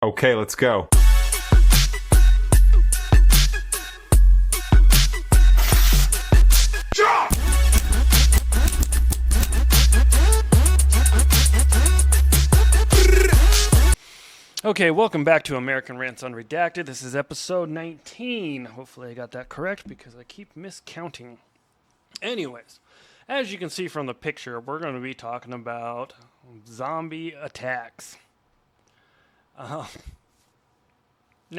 Okay, let's go. Okay, welcome back to American Rants Unredacted. This is episode 19. Hopefully I got that correct because I keep miscounting. Anyways, as you can see from the picture, we're going to be talking about zombie attacks. Now,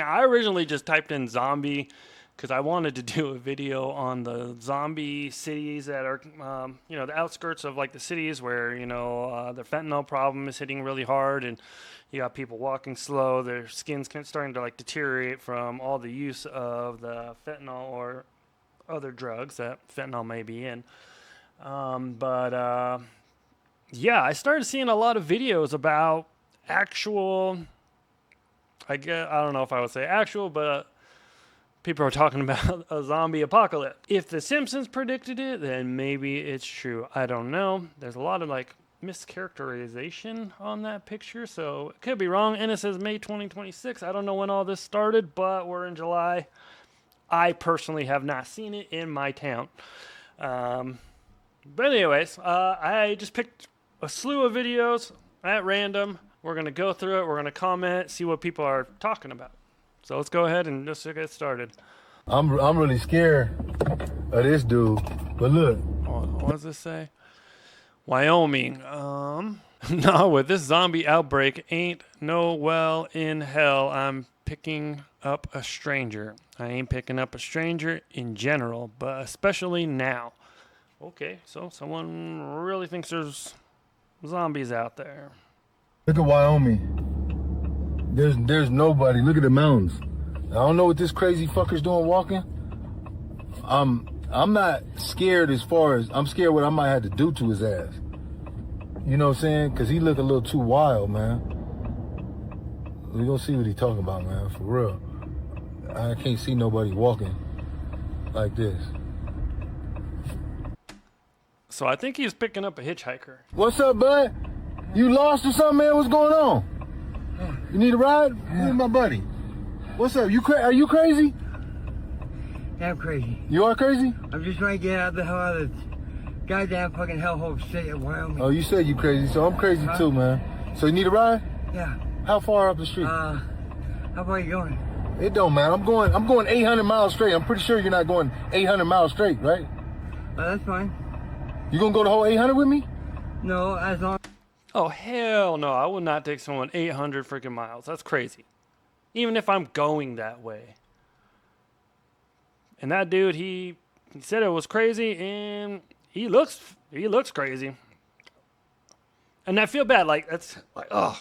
I originally just typed in zombie because I wanted to do a video on the zombie cities that are, the outskirts of like the cities where, the fentanyl problem is hitting really hard and you got people walking slow, their skin's starting to like deteriorate from all the use of the fentanyl or other drugs that fentanyl may be in. I started seeing a lot of videos about actual, I don't know if I would say actual, but people are talking about a zombie apocalypse. If The Simpsons predicted it, then maybe it's true. I don't know. There's a lot of like mischaracterization on that picture, so it could be wrong. And it says May 2026. I don't know when all this started, but we're in July. I personally have not seen it in my town. But anyways, I just picked a slew of videos at random. We're going to go through it. We're going to comment, see what people are talking about. So let's go ahead and just get started. I'm really scared of this dude. But look. What does this say? Wyoming. No, with this zombie outbreak, ain't no well in hell I'm picking up a stranger. I ain't picking up a stranger in general, but especially now. Okay, so someone really thinks there's zombies out there. Look at Wyoming. There's nobody. Look at the mountains. I don't know what this crazy fucker's doing walking. I'm not scared as far as I'm scared what I might have to do to his ass. You know what I'm saying? Because he look a little too wild, man. We're going to see what he talking about, man, for real. I can't see nobody walking like this. So I think he's picking up a hitchhiker. What's up, bud? You lost or something, man? What's going on? You need a ride? Where's my buddy? What's up? Are you crazy? Yeah, I'm crazy. You are crazy? I'm just trying to get out the hell out of this goddamn fucking hellhole state of Wyoming. Oh, you said you crazy, so I'm crazy too, man. So you need a ride? Yeah. How far up the street? How far are you going? It don't matter. I'm going 800 miles straight. I'm pretty sure you're not going 800 miles straight, right? That's fine. You gonna go the whole 800 with me? No, as long. Oh, hell no. I would not take someone 800 freaking miles. That's crazy. Even if I'm going that way. And that dude, he said it was crazy, and he looks crazy. And I feel bad. Like, that's like, oh.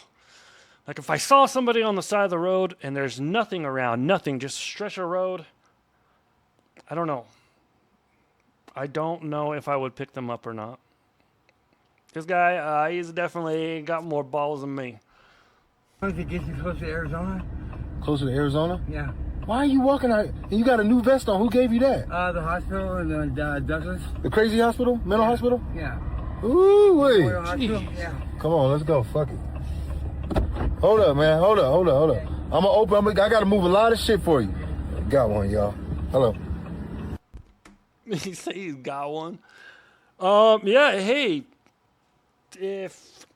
Like, if I saw somebody on the side of the road and there's nothing around, nothing, just stretch of road, I don't know. I don't know if I would pick them up or not. This guy, he's definitely got more balls than me. As long as it gets you close to Arizona? Closer to Arizona? Yeah. Why are you walking out? And you got a new vest on. Who gave you that? The hospital and Douglas. The crazy hospital? Mental hospital? Yeah. Ooh, wait. Yeah. Come on, let's go. Fuck it. Hold up, man. Hold up. I got to move a lot of shit for you. Got one, y'all. Hello. He say he's got one. Yeah, hey. If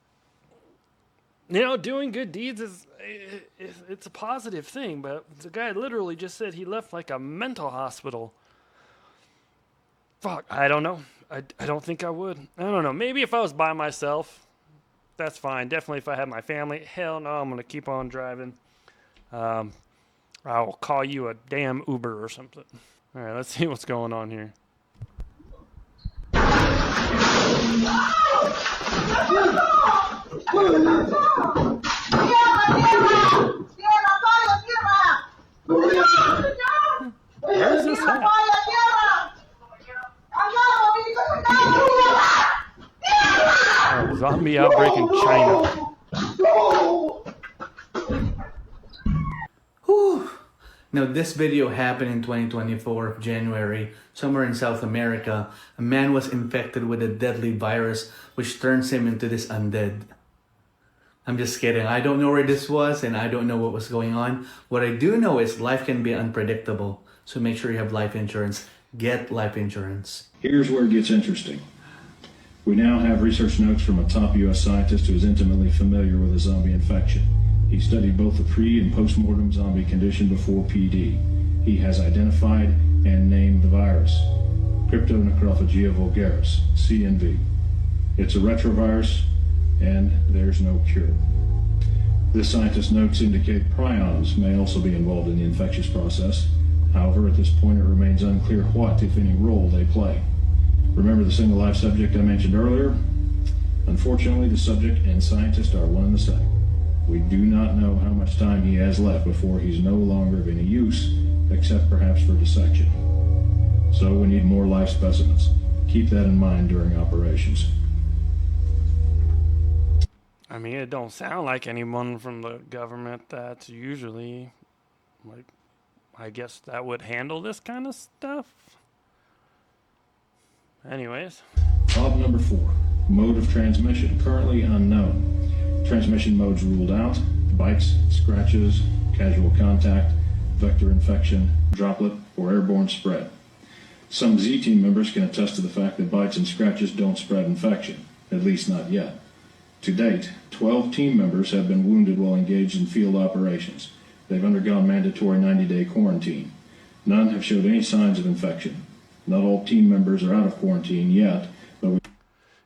doing good deeds it's a positive thing, but the guy literally just said he left like a mental hospital. Fuck, I don't know. I don't think I would. I don't know. Maybe if I was by myself, that's fine. Definitely if I had my family, hell no, I'm gonna keep on driving. I'll call you a damn Uber or something. All right, let's see what's going on here. Where is this at? Oh, zombie outbreak in China. Whew. Now, this video happened in 2024, January, somewhere in South America. A man was infected with a deadly virus which turns him into this undead. I'm just kidding. I don't know where this was and I don't know what was going on. What I do know is life can be unpredictable. So make sure you have life insurance. Get life insurance. Here's where it gets interesting. We now have research notes from a top U.S. scientist who is intimately familiar with a zombie infection. He studied both the pre- and post-mortem zombie condition before PD. He has identified and named the virus, Cryptonecrophagia vulgaris, CNV. It's a retrovirus, and there's no cure. This scientist's notes indicate prions may also be involved in the infectious process. However, at this point, it remains unclear what, if any, role they play. Remember the single life subject I mentioned earlier? Unfortunately, the subject and scientist are one and the same. We do not know how much time he has left before he's no longer of any use, except perhaps for dissection. So we need more live specimens. Keep that in mind during operations. I mean, it don't sound like anyone from the government that's usually, like, I guess that would handle this kind of stuff. Anyways. Problem number 4. Mode of transmission currently unknown. Transmission modes ruled out: bites, scratches, casual contact, vector infection, droplet, or airborne spread. Some Z team members can attest to the fact that bites and scratches don't spread infection, at least not yet. To date, 12 team members have been wounded while engaged in field operations. They've undergone mandatory 90-day quarantine. None have showed any signs of infection. Not all team members are out of quarantine yet, but we...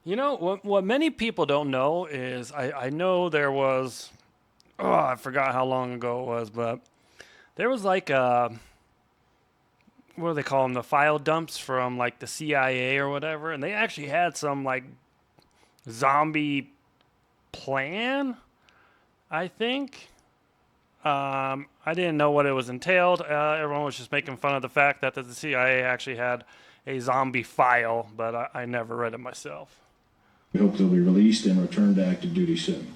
You know, what many people don't know is I know there was, I forgot how long ago it was, but there was like what do they call them, the file dumps from like the CIA or whatever, and they actually had some like zombie plan, I think. I didn't know what it was entailed. Everyone was just making fun of the fact that the CIA actually had a zombie file, but I never read it myself. We hope they'll be released and return to active duty soon.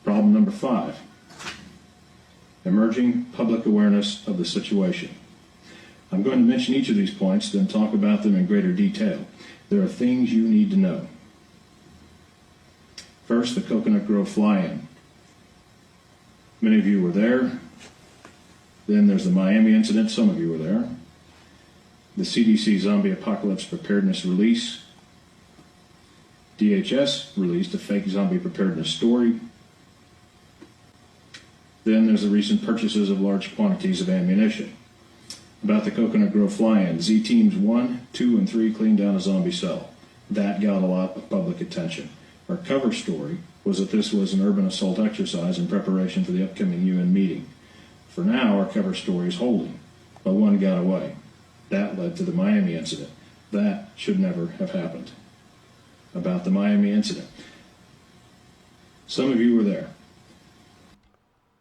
Problem number 5. Emerging public awareness of the situation. I'm going to mention each of these points, then talk about them in greater detail. There are things you need to know. First, the Coconut Grove fly-in. Many of you were there. Then there's the Miami incident. Some of you were there. The CDC Zombie Apocalypse Preparedness Release. DHS released a fake zombie preparedness story. Then there's the recent purchases of large quantities of ammunition. About the Coconut Grove fly-in, Z Teams 1, 2, and 3 cleaned down a zombie cell. That got a lot of public attention. Our cover story was that this was an urban assault exercise in preparation for the upcoming UN meeting. For now, our cover story is holding, but one got away. That led to the Miami incident. That should never have happened. About the Miami incident. Some of you were there.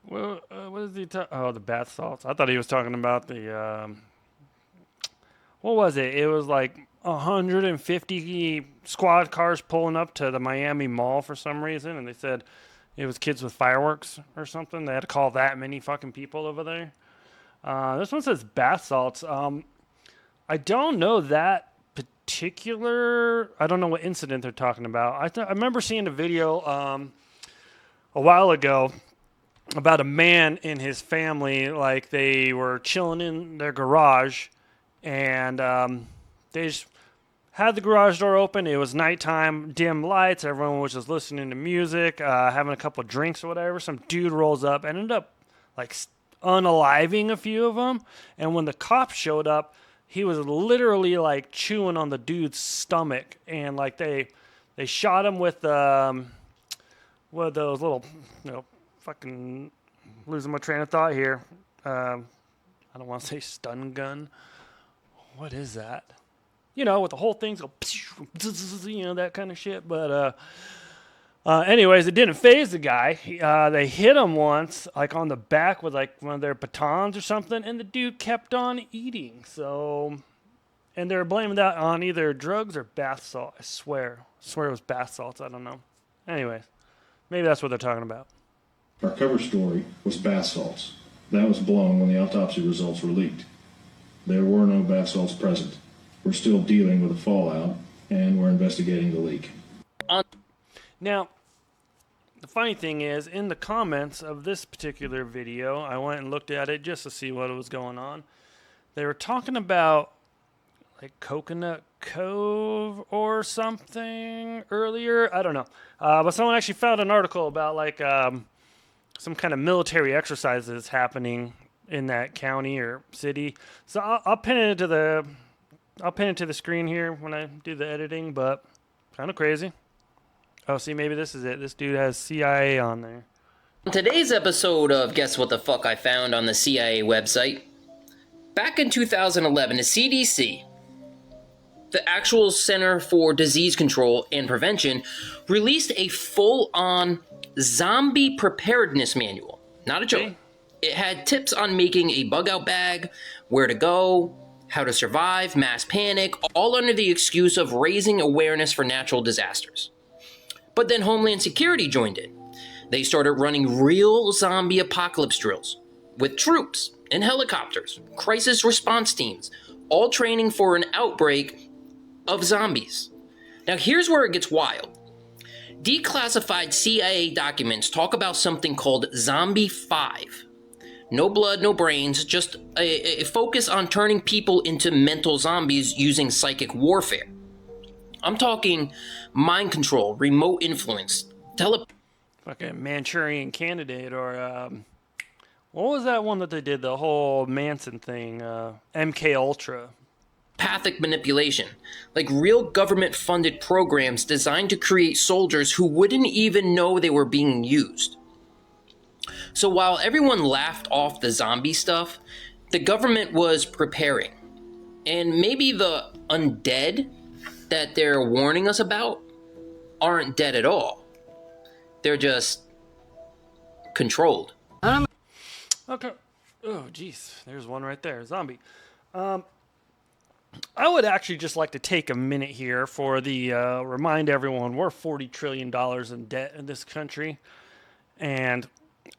Well, what is he the bath salts. I thought he was talking about the, what was it? It was like 150 squad cars pulling up to the Miami Mall for some reason, and they said it was kids with fireworks or something. They had to call that many fucking people over there. This one says bath salts. I don't know that particular. I don't know what incident they're talking about. I remember seeing a video a while ago about a man and his family. Like, they were chilling in their garage, and they just had the garage door open. It was nighttime, dim lights. Everyone was just listening to music, having a couple of drinks or whatever. Some dude rolls up, ended up like unaliving a few of them. And when the cops showed up, he was literally like chewing on the dude's stomach, and like they shot him with one of those little, fucking losing my train of thought here. I don't want to say stun gun. What is that? With the whole thing's go, that kind of shit. But anyways, it didn't phase the guy. They hit him once, like on the back with like one of their batons or something, and the dude kept on eating. So, and they're blaming that on either drugs or bath salt. I swear it was bath salts. I don't know. Anyways, maybe that's what they're talking about. Our cover story was bath salts. That was blown when the autopsy results were leaked. There were no bath salts present. We're still dealing with the fallout, and we're investigating the leak. Now, the funny thing is, in the comments of this particular video, I went and looked at it just to see what was going on. They were talking about like Coconut Cove or something earlier. I don't know. But someone actually found an article about like some kind of military exercises happening in that county or city. So I'll pin it to the screen here when I do the editing, but kind of crazy. Oh, see, maybe this is it. This dude has CIA on there. On today's episode of Guess What the Fuck I Found on the CIA website, back in 2011, the CDC, the actual Center for Disease Control and Prevention, released a full-on zombie preparedness manual. Not a joke. Okay. It had tips on making a bug-out bag, where to go, how to survive, mass panic, all under the excuse of raising awareness for natural disasters. But then Homeland Security joined in. They started running real zombie apocalypse drills with troops and helicopters, crisis response teams, all training for an outbreak of zombies. Now here's where it gets wild. Declassified CIA documents talk about something called Zombie 5. No blood, no brains, just a focus on turning people into mental zombies using psychic warfare. I'm talking mind control, remote influence, Fucking Manchurian Candidate, or what was that one that they did, the whole Manson thing, MK Ultra? telepathic manipulation, like real government-funded programs designed to create soldiers who wouldn't even know they were being used. So while everyone laughed off the zombie stuff, the government was preparing. And maybe the undead that they're warning us about aren't dead at all. They're just controlled. Okay. Oh, jeez. There's one right there. Zombie. I would actually just like to take a minute here for the remind everyone we're $40 trillion in debt in this country. And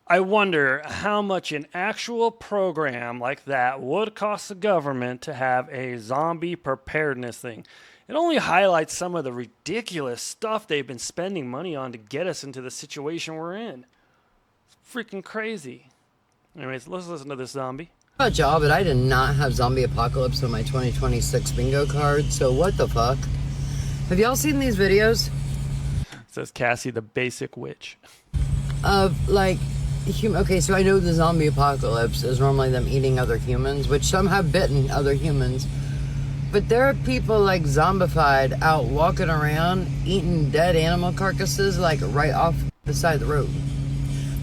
I wonder how much an actual program like that would cost the government to have a zombie preparedness thing. It only highlights some of the ridiculous stuff they've been spending money on to get us into the situation we're in. It's freaking crazy. Anyways, let's listen to this zombie. A job, but I did not have Zombie Apocalypse on my 2026 bingo card, so what the fuck? Have y'all seen these videos? Says Cassie, the basic witch. Of, like, okay, so I know the zombie apocalypse is normally them eating other humans, which some have bitten other humans. But there are people, like, zombified out walking around, eating dead animal carcasses, like, right off the side of the road.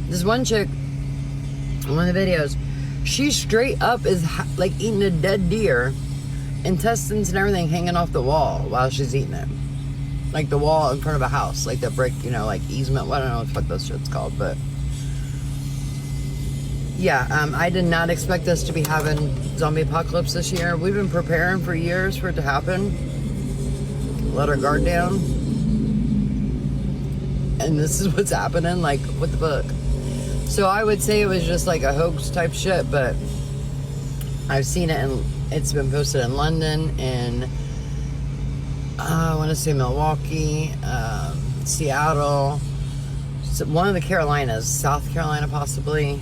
This one chick, in one of the videos, she straight up is, like, eating a dead deer, intestines and everything hanging off the wall while she's eating it. Like, the wall in front of a house, like the brick, you know, like, easement, well, I don't know what the fuck those shit's called, but... Yeah, I did not expect us to be having zombie apocalypse this year. We've been preparing for years for it to happen. Let our guard down. And this is what's happening, like, what the fuck? So I would say it was just like a hoax type shit, but I've seen it and it's been posted in London, and I want to say Milwaukee, Seattle, one of the Carolinas, South Carolina possibly.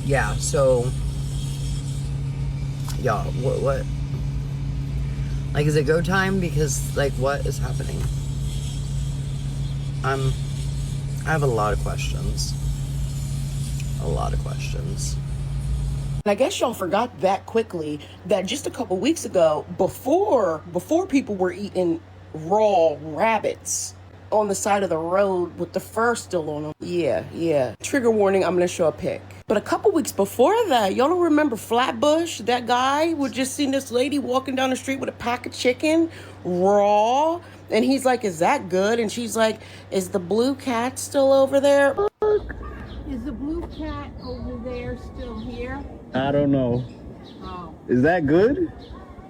Yeah, so y'all, what? Like, is it go time? Because, like, what is happening? I have a lot of questions. A lot of questions. And I guess y'all forgot that quickly that just a couple weeks ago, before people were eating raw rabbits on the side of the road with the fur still on them. Yeah. Trigger warning, I'm gonna show a pic. But a couple weeks before that, y'all don't remember Flatbush? That guy would just see this lady walking down the street with a pack of chicken, raw. And he's like, is that good? And she's like, is the blue cat still over there? Is the blue cat over there still here? I don't know. Oh, Is that good?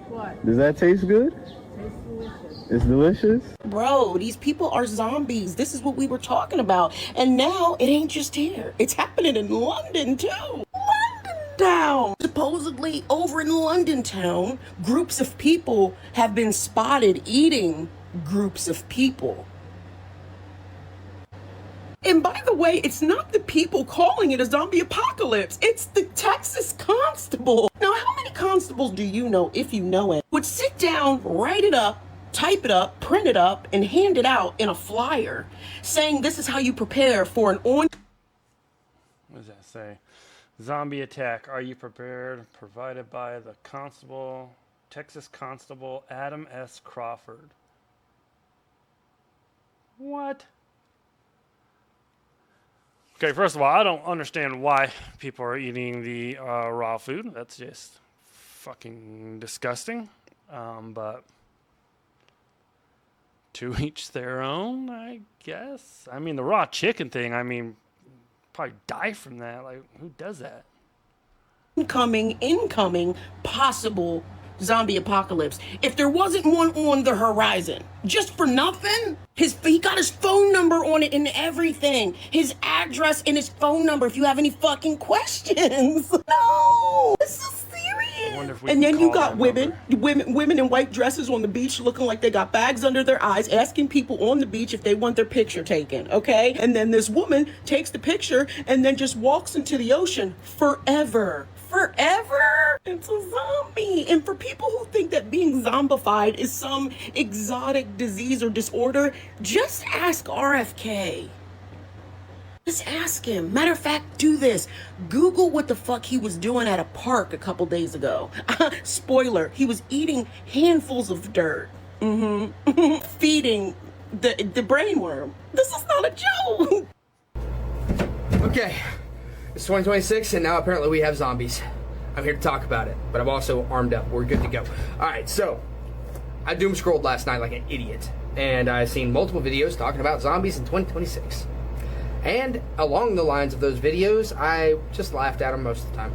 what? Does that taste good? Tastes delicious. It's delicious? Bro, these people are zombies. This is what we were talking about. And now it ain't just here. It's happening in London too. London town. Supposedly over in London town, groups of people have been spotted eating groups of people. And by the way, it's not the people calling it a zombie apocalypse. It's the Texas constable. Now, how many constables do you know, if you know it, would sit down, write it up, type it up, print it up, and hand it out in a flyer saying this is how you prepare for an on... What does that say? Zombie attack. Are you prepared? Provided by the constable, Texas Constable Adam S. Crawford. What? Okay, first of all, I don't understand why people are eating the raw food. That's just fucking disgusting. But to each their own, I guess. I mean, the raw chicken thing, I mean, probably die from that. Like, who does that? Incoming, possible zombie apocalypse. If there wasn't one on the horizon, just for nothing, he got his phone number on it and everything. His address and his phone number if you have any fucking questions. No, this is serious. And then you got women in white dresses on the beach looking like they got bags under their eyes, asking people on the beach if they want their picture taken, okay? And then this woman takes the picture and then just walks into the ocean forever. Forever. It's a zombie. And for people who think that being zombified is some exotic disease or disorder, just ask RFK. Just ask him. Matter of fact, do this. Google what the fuck he was doing at a park a couple days ago. Spoiler, he was eating handfuls of dirt. Feeding the brainworm. This is not a joke. Okay. It's 2026, and now apparently we have zombies. I'm here to talk about it, but I'm also armed up. We're good to go. Alright, so, I doom scrolled last night like an idiot, and I've seen multiple videos talking about zombies in 2026. And along the lines of those videos, I just laughed at them most of the time.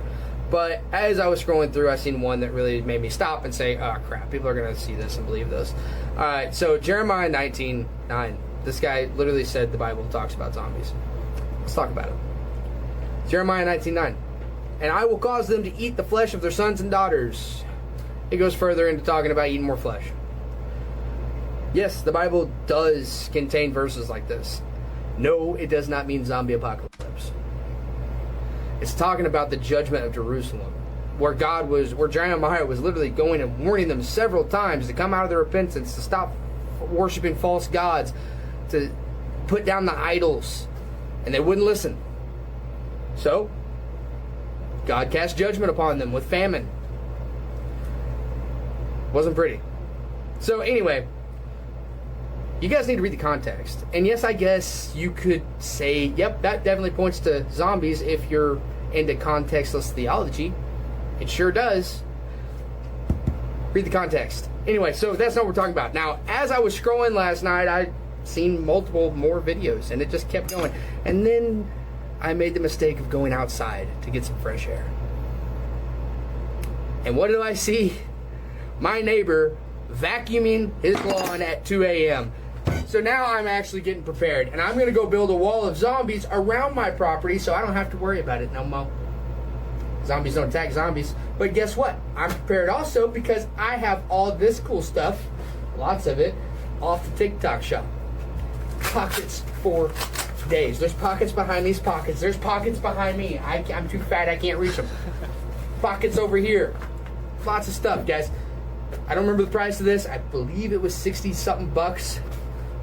But as I was scrolling through, I seen one that really made me stop and say, oh crap, people are going to see this and believe this. Alright, so Jeremiah 19:9. This guy literally said the Bible talks about zombies. Let's talk about it. Jeremiah 19:9. And I will cause them to eat the flesh of their sons and daughters. It goes further into talking about eating more flesh. Yes, the Bible does contain verses like this. No, it does not mean zombie apocalypse. It's talking about the judgment of Jerusalem, where Jeremiah was literally going and warning them several times to come out of their repentance, to stop worshiping false gods, to put down the idols, and they wouldn't listen. So, God cast judgment upon them with famine. Wasn't pretty. So anyway, you guys need to read the context. And yes, I guess you could say, yep, that definitely points to zombies if you're into contextless theology. It sure does. Read the context. Anyway, so that's not what we're talking about. Now, as I was scrolling last night, I seen multiple more videos, and it just kept going. And then I made the mistake of going outside to get some fresh air. And what do I see? My neighbor vacuuming his lawn at 2 a.m. So now I'm actually getting prepared, and I'm going to go build a wall of zombies around my property so I don't have to worry about it no more. Zombies don't attack zombies. But guess what? I'm prepared also because I have all this cool stuff, lots of it, off the TikTok shop. Pockets for days. There's pockets behind these pockets. There's pockets behind me. I'm too fat, I can't reach them. Pockets over here. Lots of stuff, guys. I don't remember the price of this. I believe it was 60-something bucks.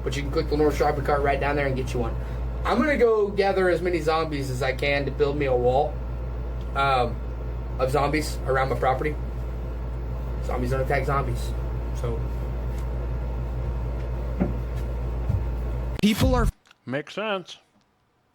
But you can click the North Shopping cart right down there and get you one. I'm going to go gather as many zombies as I can to build me a wall of zombies around my property. Zombies don't attack zombies. So people are makes sense.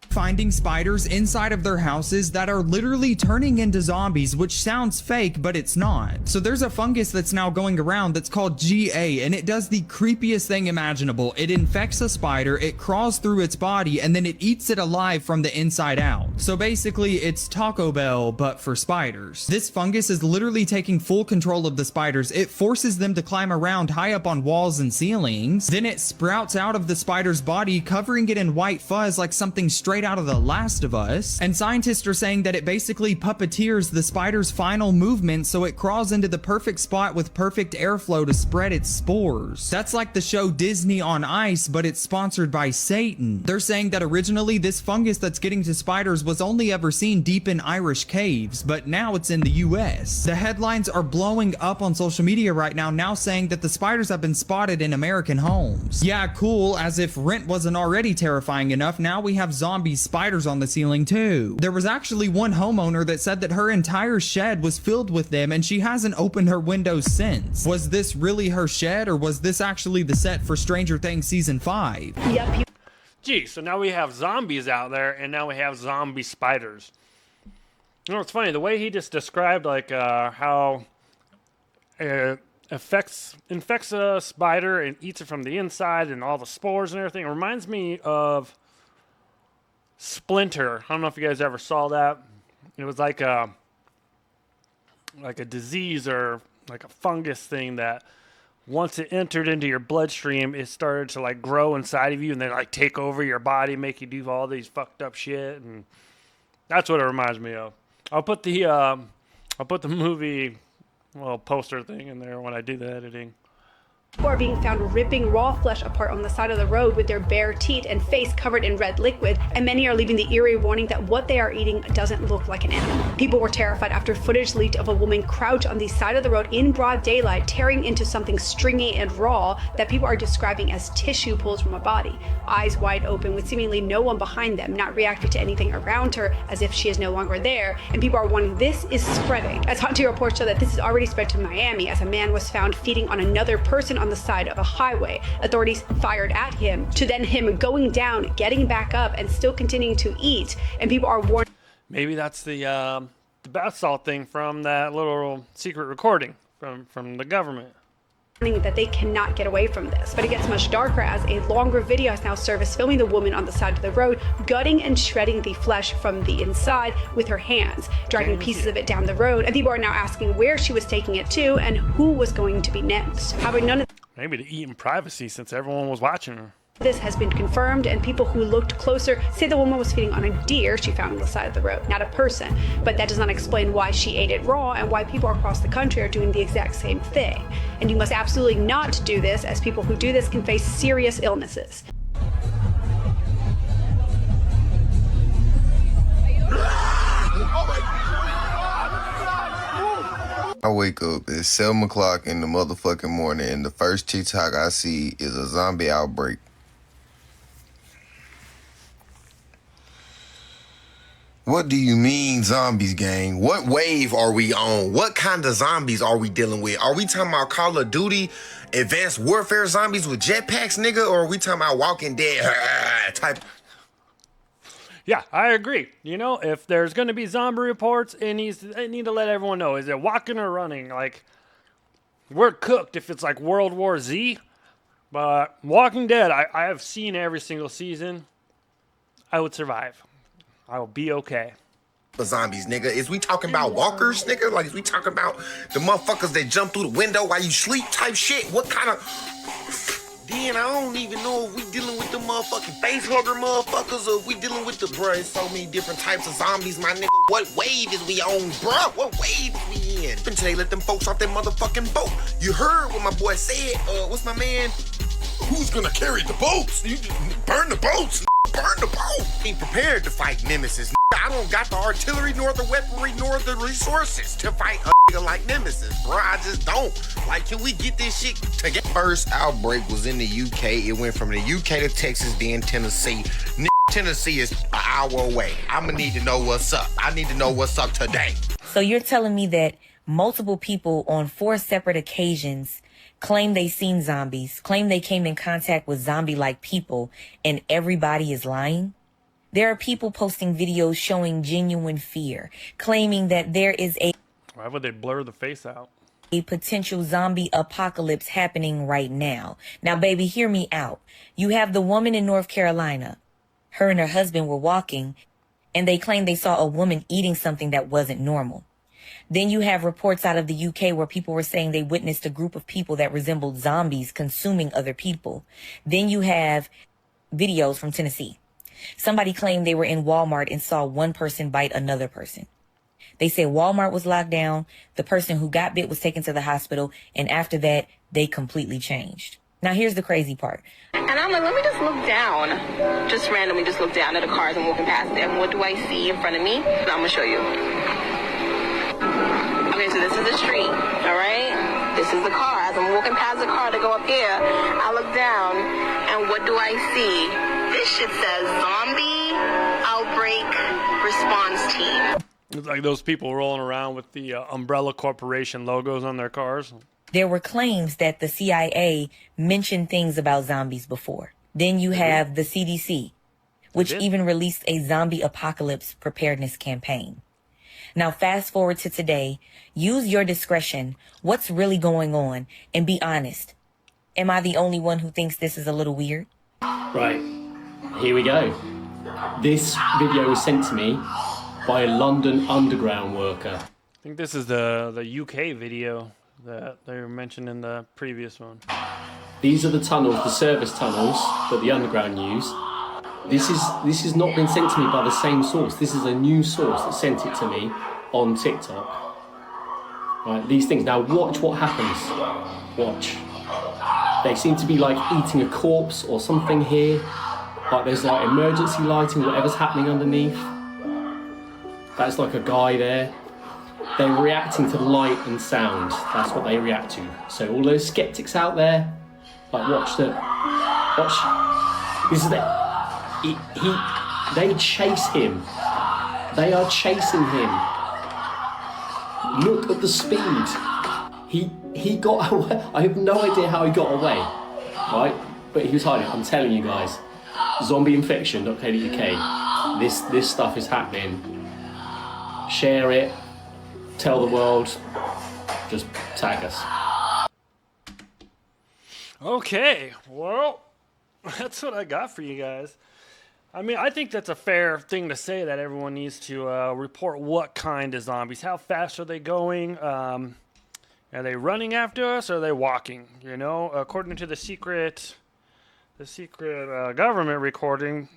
Finding spiders inside of their houses that are literally turning into zombies, which sounds fake, but it's not. So there's a fungus that's now going around that's called GA, and it does the creepiest thing imaginable. It infects a spider, it crawls through its body, and then it eats it alive from the inside out. So basically, it's Taco Bell, but for spiders. This fungus is literally taking full control of the spiders. It forces them to climb around high up on walls and ceilings. Then it sprouts out of the spider's body, covering it in white fuzz like something straight right out of The Last of Us. And scientists are saying that it basically puppeteers the spider's final movement so it crawls into the perfect spot with perfect airflow to spread its spores. That's like the show Disney on Ice, but it's sponsored by Satan. They're saying that originally this fungus that's getting to spiders was only ever seen deep in Irish caves, but now it's in the US. The headlines are blowing up on social media right now saying that the spiders have been spotted in American homes. Yeah, cool, as if Rent wasn't already terrifying enough, now we have zombie spiders on the ceiling too. There was actually one homeowner that said that her entire shed was filled with them and she hasn't opened her windows since. Was this really her shed, or was this actually the set for Stranger Things season 5? Yep. Gee, so now we have zombies out there, and now we have zombie spiders. You know, it's funny, the way he just described, like, how it infects a spider and eats it from the inside and all the spores and everything, it reminds me of Splinter. I don't know if you guys ever saw that. It was like a disease or like a fungus thing that once it entered into your bloodstream, it started to like grow inside of you and then like take over your body, make you do all these fucked up shit, and that's what it reminds me of. I'll put the movie poster thing in there when I do the editing. People are being found ripping raw flesh apart on the side of the road with their bare teeth and face covered in red liquid, and many are leaving the eerie warning that what they are eating doesn't look like an animal. People were terrified after footage leaked of a woman crouched on the side of the road in broad daylight, tearing into something stringy and raw that people are describing as tissue pulls from a body, eyes wide open with seemingly no one behind them, not reacting to anything around her as if she is no longer there, and people are warning this is spreading. As Hot 2 reports show that this has already spread to Miami as a man was found feeding on another person on the side of a highway. Authorities fired at him, to then him going down, getting back up, and still continuing to eat. And people are warned. Maybe that's the bath salt thing from that little secret recording from the government. That they cannot get away from this. But it gets much darker as a longer video has now surfaced filming the woman on the side of the road gutting and shredding the flesh from the inside with her hands, dragging pieces of it down the road, and people are now asking where she was taking it to and who was going to be next. However, none of maybe to eat in privacy since everyone was watching her. This has been confirmed, and people who looked closer say the woman was feeding on a deer she found on the side of the road, not a person. But that does not explain why she ate it raw and why people across the country are doing the exact same thing. And you must absolutely not do this, as people who do this can face serious illnesses. I wake up at 7 o'clock in the motherfucking morning, and the first TikTok I see is a zombie outbreak. What do you mean, zombies, gang? What wave are we on? What kind of zombies are we dealing with? Are we talking about Call of Duty, Advanced Warfare zombies with jetpacks, nigga? Or are we talking about Walking Dead type? Yeah, I agree. You know, if there's going to be zombie reports, it need to let everyone know. Is it walking or running? Like, we're cooked if it's like World War Z. But Walking Dead, I have seen every single season. I would survive. I will be okay. The zombies, nigga. Is we talking about walkers, nigga? Like, is we talking about the motherfuckers that jump through the window while you sleep type shit? What kind of... Then I don't even know if we dealing with the motherfucking face hugger motherfuckers or if we dealing with the... Bruh, it's so many different types of zombies, my nigga. What wave is we on, bruh? What wave is we in? Until they let them folks off that motherfucking boat. You heard what my boy said. What's my man? Who's gonna carry the boats? You just burn the boats. Burn the boat. Ain't prepared to fight Nemesis. I don't got the artillery, nor the weaponry, nor the resources to fight a nigga like Nemesis, bro. I just don't. Like, can we get this shit together? First outbreak was in the UK. It went from the UK to Texas, then Tennessee. Tennessee is an hour away. I'ma need to know what's up. I need to know what's up today. So you're telling me that multiple people on 4 separate occasions claim they seen zombies, claim they came in contact with zombie-like people, and everybody is lying? There are people posting videos showing genuine fear, claiming that there is a... Why would they blur the face out? A potential zombie apocalypse happening right now. Now, baby, hear me out. You have the woman in North Carolina. Her and her husband were walking, and they claimed they saw a woman eating something that wasn't normal. Then you have reports out of the UK where people were saying they witnessed a group of people that resembled zombies consuming other people. Then you have videos from Tennessee. Somebody claimed they were in Walmart and saw one person bite another person. They said Walmart was locked down, the person who got bit was taken to the hospital, and after that, they completely changed. Now here's the crazy part. And I'm like, let me just look down. Just randomly just look down at the cars and walking past them. What do I see in front of me? I'm going to show you. Okay, so this is the street, all right? This is the car. As I'm walking past the car to go up here, I look down, and what do I see? This shit says Zombie Outbreak Response Team. It's like those people rolling around with the Umbrella Corporation logos on their cars. There were claims that the CIA mentioned things about zombies before. Then you have the CDC, which even released a zombie apocalypse preparedness campaign. Now, fast forward to today, use your discretion. What's really going on? And be honest. Am I the only one who thinks this is a little weird? Right, here we go. This video was sent to me by a London Underground worker. I think this is the UK video that they were mentioned in the previous one. These are the tunnels, the service tunnels that the Underground use. This has not been sent to me by the same source. This is a new source that sent it to me on TikTok. Right, these things. Now watch what happens. Watch. They seem to be like eating a corpse or something here. Like there's like emergency lighting, whatever's happening underneath. That's like a guy there. They're reacting to light and sound. That's what they react to. So all those skeptics out there, like watch. This is they chase him. They are chasing him. Look at the speed. He got away. I have no idea how he got away. Right? But he was hiding. I'm telling you guys. Zombieinfection.co.uk. This stuff is happening. Share it. Tell the world. Just tag us. Okay, well, that's what I got for you guys. I mean, I think that's a fair thing to say, that everyone needs to report what kind of zombies. How fast are they going? Are they running after us, or are they walking? You know, according to the secret government recording,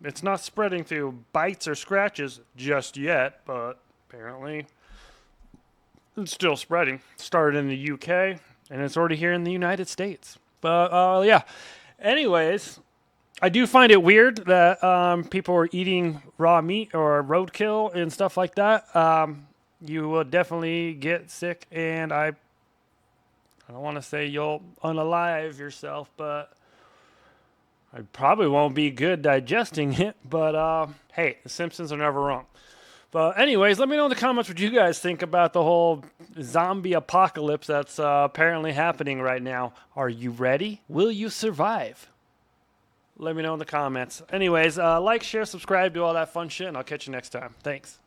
it's not spreading through bites or scratches just yet, but apparently it's still spreading. Started in the UK, and it's already here in the United States. But yeah, anyways, I do find it weird that people are eating raw meat or roadkill and stuff like that. You will definitely get sick, and I don't want to say you'll unalive yourself, but I probably won't be good digesting it. But hey, the Simpsons are never wrong. But anyways, let me know in the comments what you guys think about the whole zombie apocalypse that's apparently happening right now. Are you ready? Will you survive? Let me know in the comments. Anyways, like, share, subscribe, do all that fun shit, and I'll catch you next time. Thanks.